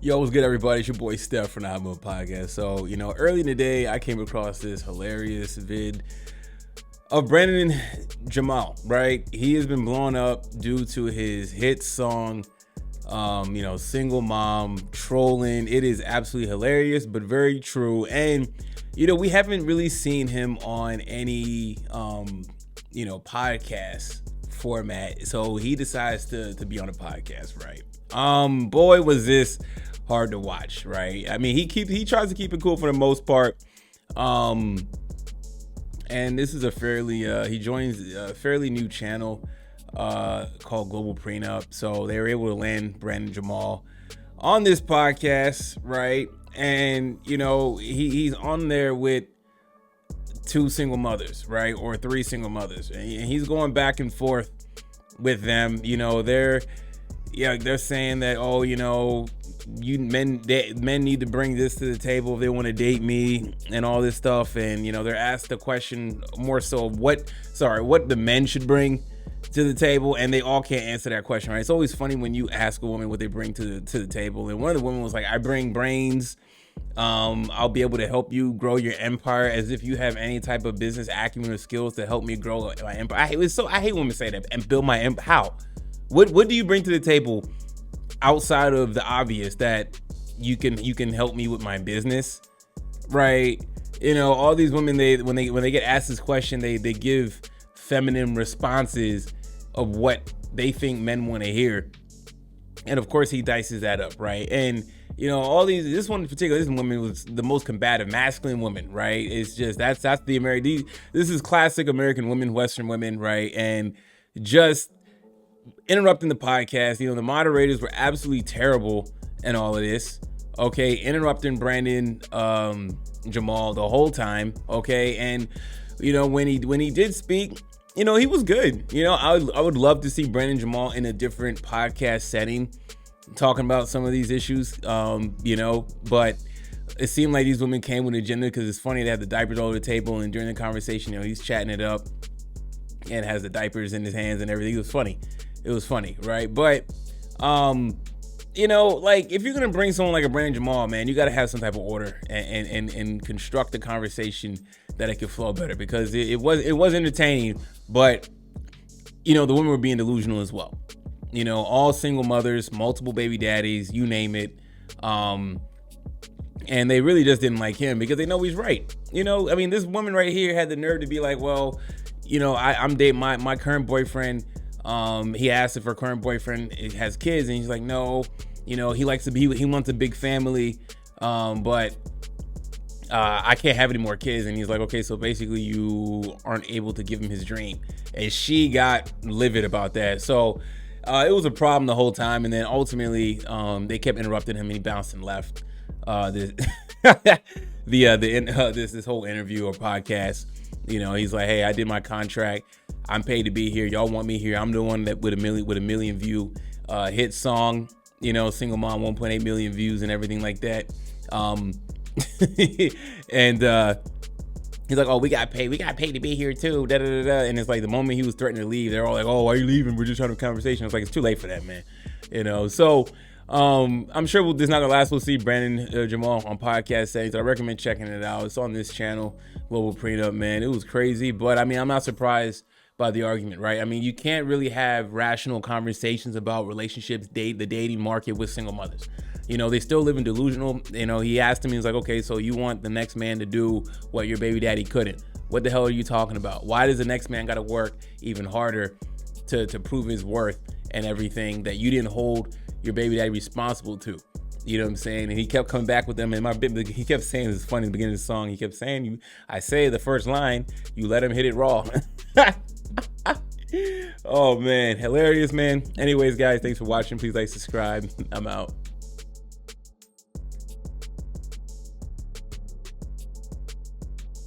Yo, what's good, everybody? It's your boy Steph from the Hot Milk Podcast. So, early in the day, I came across this hilarious vid of Brandon Jamal, right? He has been blown up due to his hit song, Single Mom, trolling. It is absolutely hilarious, but very true. And, we haven't really seen him on any, podcast format. So he decides to be on a podcast, right? Boy, was this hard to watch, right? I mean, he tries to keep it cool for the most part. And this is he joins a fairly new channel called Global Prenup. So they were able to land Brandon Jamal on this podcast, right? And he's on there with two single mothers, right? Or three single mothers. And he's going back and forth with them. They're saying that, men need to bring this to the table if they want to date me and all this stuff. And, they're asked the question more so of what the men should bring to the table. And they all can't answer that question, right? It's always funny when you ask a woman what they bring to the table. And one of the women was like, I bring brains. I'll be able to help you grow your empire, as if you have any type of business acumen or skills to help me grow my empire. I hate women say that, and build my empire. How? What do you bring to the table outside of the obvious that you can help me with my business, right? All these women, when they get asked this question, they give feminine responses of what they think men want to hear, and of course he dices that up, right? And this one in particular, this woman was the most combative, masculine woman, right? It's just that's the American. This is classic American women, Western women, right? And just interrupting the podcast. The moderators were absolutely terrible in all of this. Okay, interrupting Brandon Jamal the whole time. Okay, and when he did speak, he was good. I would love to see Brandon Jamal in a different podcast setting, talking about some of these issues. But it seemed like these women came with an agenda, because it's funny, they have the diapers all over the table, and during the conversation, he's chatting it up and has the diapers in his hands and everything. It was funny, right? But, if you're going to bring someone like a Brandon Jamal, man, you got to have some type of order and construct the conversation that it could flow better, because it was entertaining, but, the women were being delusional as well. All single mothers, multiple baby daddies, you name it. And they really just didn't like him because they know he's right. This woman right here had the nerve to be like, well, I'm dating my current boyfriend. He asked if her current boyfriend has kids, and he's like, no, he wants a big family, but I can't have any more kids. And he's like, okay, so basically you aren't able to give him his dream. And she got livid about that. So it was a problem the whole time. And then ultimately they kept interrupting him, and he bounced and left this whole interview or podcast. He's like, hey, I did my contract. I'm paid to be here. Y'all want me here. I'm the one that with a million view hit song, Single Mom, 1.8 million views and everything like that. And he's like, oh, we got paid to be here too. Da, da, da, da. And it's like the moment he was threatening to leave, they're all like, oh, why are you leaving? We're just having a conversation. It's like, it's too late for that, man. So I'm sure this is not gonna last. We'll see Brandon Jamal on podcast settings. I recommend checking it out. It's on this channel, Global Prenup, man. It was crazy, but I'm not surprised by the argument, right? You can't really have rational conversations about relationships, the dating market with single mothers. They still live in delusional. He asked him, he was like, okay, so you want the next man to do what your baby daddy couldn't. What the hell are you talking about? Why does the next man got to work even harder to prove his worth and everything that you didn't hold your baby daddy responsible to? You know what I'm saying? And he kept coming back with them. And he kept saying, it's funny, in the beginning of the song, he kept saying, I say the first line, you let him hit it raw. Oh man, hilarious, man. Anyways, guys, thanks for watching. Please like, subscribe. I'm out.